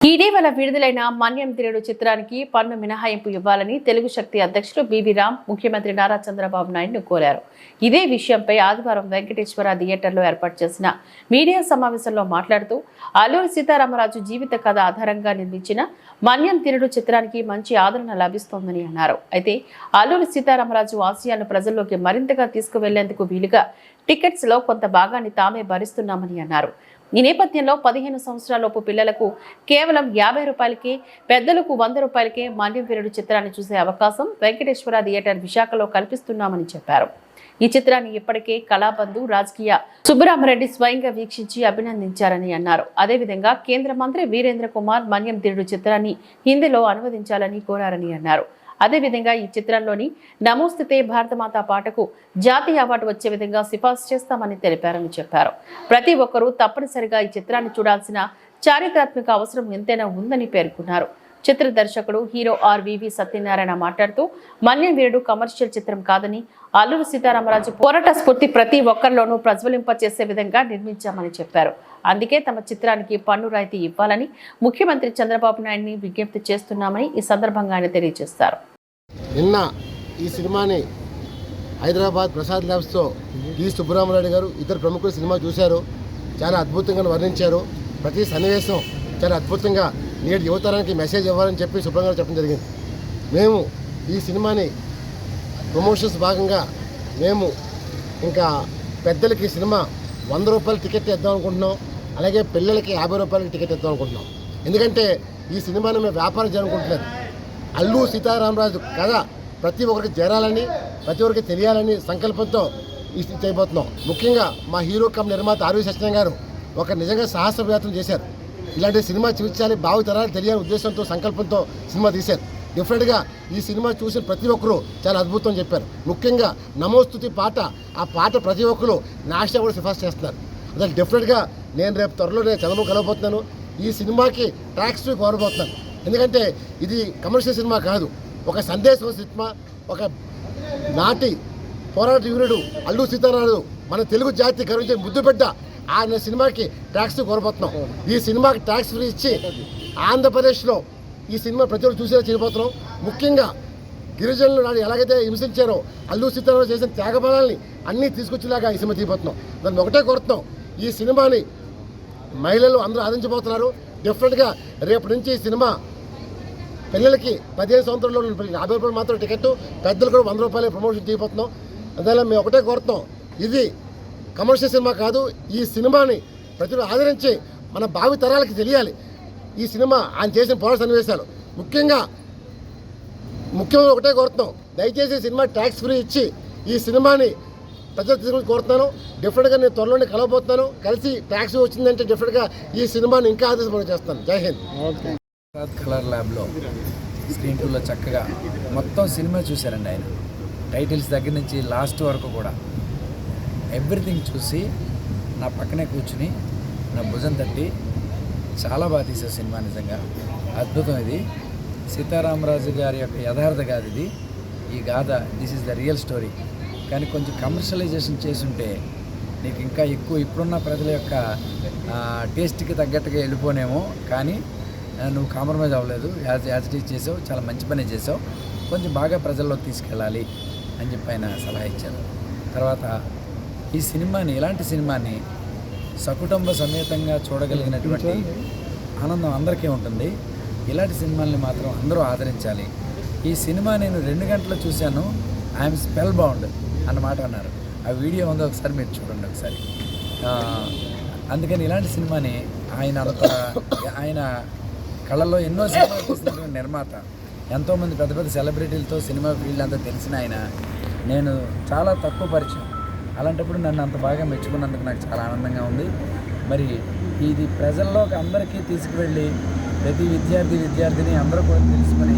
ఇటీవల విడుదలైన మన్యం తిరుడు చిత్రానికి పన్ను మినహాయింపు ఇవ్వాలని తెలుగు శక్తి అధ్యక్షులు బీబీ రామ్ ముఖ్యమంత్రి నారా చంద్రబాబు నాయుడును కోరారు. ఇదే విషయంపై ఆదివారం వెంకటేశ్వర థియేటర్లో ఏర్పాటు చేసిన మీడియా సమావేశంలో మాట్లాడుతూ అల్లూరి సీతారామరాజు జీవిత కథ ఆధారంగా నిర్మించిన మన్యం తిరుడు చిత్రానికి మంచి ఆదరణ లభిస్తోందని అన్నారు. అయితే అల్లూరి సీతారామరాజు ఆశయాలను ప్రజల్లోకి మరింతగా తీసుకువెళ్లేందుకు వీలుగా టికెట్స్ లో కొంత భాగాన్ని తామే భరిస్తున్నామని అన్నారు. ఈ నేపథ్యంలో 15 సంవత్సరాలలోపు పిల్లలకు కేవలం 50 రూపాయలకే, పెద్దలకు 100 రూపాయలకే మన్యం తిరుడు చిత్రాన్ని చూసే అవకాశం వెంకటేశ్వర థియేటర్ విశాఖలో కల్పిస్తున్నామని చెప్పారు. ఈ చిత్రాన్ని ఇప్పటికే కళాబంధు రాజకీయ సుబ్బరామరెడ్డి స్వయంగా వీక్షించి అభినందించారని అన్నారు. అదేవిధంగా కేంద్ర మంత్రి వీరేంద్ర కుమార్ మన్యం తిరుడు చిత్రాన్ని హిందీలో అనువదించాలని కోరారని అన్నారు. అదేవిధంగా ఈ చిత్రంలోని నమోస్తుతే భారతమాత పాటకు జాతీయ అవార్డు వచ్చే విధంగా సిఫార్సు చేస్తామని తెలిపారని చెప్పారు. ప్రతి ఒక్కరూ తప్పనిసరిగా ఈ చిత్రాన్ని చూడాల్సిన చారిత్రాత్మక అవసరం ఎంతైనా ఉందని పేర్కొన్నారు. చిత్ర దర్శకుడు హీరో ఆర్వీవి సత్యనారాయణ మాట్లాడుతూ మన్యం వీరుడు కమర్షియల్ చిత్రం కాదని, అల్లూరి సీతారామరాజు పోరాట స్ఫూర్తి ప్రతి ఒక్కరిలోనూ ప్రజ్వలింప చేసే విధంగా నిర్మించామని చెప్పారు. అందుకే తమ చిత్రానికి పన్ను రాయితీ ఇవ్వాలని ముఖ్యమంత్రి చంద్రబాబు నాయుడిని విజ్ఞప్తి చేస్తున్నామని ఈ సందర్భంగా ఆయన తెలియజేశారు. నిన్న ఈ సినిమాని హైదరాబాద్ ప్రసాద్ ల్యాబ్స్తో టి సుబ్బరామరెడ్డి గారు ఇద్దరు ప్రముఖులు సినిమా చూశారు. చాలా అద్భుతంగా వర్ణించారు. ప్రతి సన్నివేశం చాలా అద్భుతంగా నేటి యువతరానికి మెసేజ్ ఇవ్వాలని చెప్పి సుబ్బరామరెడ్డి గారు చెప్పడం జరిగింది. మేము ఈ సినిమాని ప్రమోషన్స్ భాగంగా మేము ఇంకా పెద్దలకి సినిమా 100 రూపాయల టికెట్ ఇద్దాం అనుకుంటున్నాం. అలాగే పిల్లలకి 50 రూపాయలకి టికెట్ ఇద్దాం అనుకుంటున్నాం. ఎందుకంటే ఈ సినిమాని మేము వ్యాపారం చేయాలనుకుంటున్నాం. అల్లూరి సీతారామరాజు కథ ప్రతి ఒక్కరికి చేరాలని, ప్రతి ఒక్కరికి తెలియాలని సంకల్పంతో చేయబోతున్నాం. ముఖ్యంగా మా హీరో కమ్ నిర్మాత ఆర్వి సత్యనారాయణ గారు ఒక నిజంగా సాహస ప్రయత్నం చేశారు. ఇలాంటి సినిమా చూపించాలి, భావితరాలు తెలియాలని ఉద్దేశంతో సంకల్పంతో సినిమా తీశారు. డిఫరెంట్గా ఈ సినిమా చూసిన ప్రతి ఒక్కరూ చాలా అద్భుతం చెప్పారు. ముఖ్యంగా నమోస్తుతి పాట, ఆ పాట ప్రతి ఒక్కరు నాశనం కూడా సిఫార్సు చేస్తున్నారు. అసలు డిఫరెంట్గా నేను రేపు త్వరలో చంద్రబాబు కలవబోతున్నాను. ఈ సినిమాకి ట్యాక్స్ ఫ్రీ కోరబోతున్నాను. ఎందుకంటే ఇది కమర్షియల్ సినిమా కాదు, ఒక సందేశం సినిమా. ఒక నాటి పోరాట వీరుడు అల్లూరి సీతారామరాజు మన తెలుగు జాతి గర్వించే ముద్దుబిడ్డ ఆయన సినిమాకి ట్యాక్స్ ఫ్రీ కోరబోతున్నాం. ఈ సినిమాకి ట్యాక్స్ ఫ్రీ ఇచ్చి ఆంధ్రప్రదేశ్లో ఈ సినిమా ప్రతి ఒక్కరు చూసేలా చేయబోతున్నాం. ముఖ్యంగా గిరిజనులు నాడు ఎలాగైతే హింసించారో అల్లూరి సీతారామరాజు చేసిన త్యాగబలాల్ని అన్నీ తీసుకొచ్చేలాగా ఈ సినిమా తీయబోతున్నాం. దాన్ని ఒకటే కోరుతున్నాం, ఈ సినిమాని మహిళలు అందరూ ఆదరించబోతున్నారు. డిఫరెంట్గా రేపటి నుంచి ఈ సినిమా పిల్లలకి 15 సంవత్సరాల్లో 50 రూపాయలు మాత్రం టికెట్, పెద్దలు కూడా 100 రూపాయలు ప్రమోషన్ చేయబోతున్నాం. అందువల్ల మేము ఒకటే కోరుతున్నాం, ఇది కమర్షియల్ సినిమా కాదు. ఈ సినిమాని ప్రజలు ఆదరించి మన భావి తరాలకి తెలియాలి. ఈ సినిమా ఆయన చేసిన పోరాట సన్నివేశాలు ముఖ్యంగా ఒకటే కోరుతున్నాం, దయచేసి సినిమా ట్యాక్స్ ఫ్రీ ఇచ్చి ఈ సినిమాని ప్రజలు తీసుకుని కోరుతున్నాను. డిఫరెంట్గా నేను త్వరలోనే కలవబోతున్నాను. కలిసి ట్యాక్స్ వచ్చిందంటే డిఫరెంట్గా ఈ సినిమాని ఇంకా ఆదేశపడి చేస్తాను. జై హింద్. కలర్ ల్యాబ్లో స్క్రీన్ టూలో చక్కగా మొత్తం సినిమా చూశారండి. ఆయన టైటిల్స్ దగ్గర నుంచి లాస్ట్ వరకు కూడా ఎవ్రీథింగ్ చూసి నా పక్కనే కూర్చుని నా భుజం తట్టి చాలా బాగా తీసే సినిమా. నిజంగా అద్భుతం. ఇది సీతారామరాజు గారి యొక్క యథార్థ గాథ ఇది. ఈ గాథ this is the real story. కానీ కొంచెం కమర్షియలైజేషన్ చేసుంటే నీకు ఇంకా ఎక్కువ ఇప్పుడున్న ప్రజల యొక్క టేస్ట్కి తగ్గట్టుగా వెళ్ళిపోనేమో. కానీ నువ్వు కాంప్రమైజ్ అవ్వలేదు, యాజ్ ఇట్ ఈజ్ చేసావు, చాలా మంచి పని చేసావు. కొంచెం బాగా ప్రజల్లోకి తీసుకెళ్ళాలి అని చెప్పి ఆయన సలహా ఇచ్చారు. తర్వాత ఈ సినిమాని, ఇలాంటి సినిమాని సకుటుంబ సమేతంగా చూడగలిగినటువంటి ఆనందం అందరికీ ఉంటుంది. ఇలాంటి సినిమాల్ని మాత్రం అందరూ ఆదరించాలి. ఈ సినిమా నేను 2 గంటలు చూశాను, ఐఎమ్ స్పెల్ బౌండ్ అన్నమాట అన్నారు. ఆ వీడియో ఉందో ఒకసారి మీరు చూడండి ఒకసారి. అందుకని ఇలాంటి సినిమాని ఆయన కళల్లో ఎన్నో సినిమాలు తీసినటువంటి నిర్మాత, ఎంతోమంది పెద్ద పెద్ద సెలబ్రిటీలతో సినిమా ఫీల్డ్ అంతా తెలిసిన ఆయన నేను చాలా తక్కువ పరిచయం. అలాంటప్పుడు నన్ను అంత బాగా మెచ్చుకున్నందుకు నాకు చాలా ఆనందంగా ఉంది. మరి ఇది ప్రజల్లోకి అందరికీ తీసుకువెళ్ళి ప్రతి విద్యార్థిని అందరూ కూడా తెలుసుకొని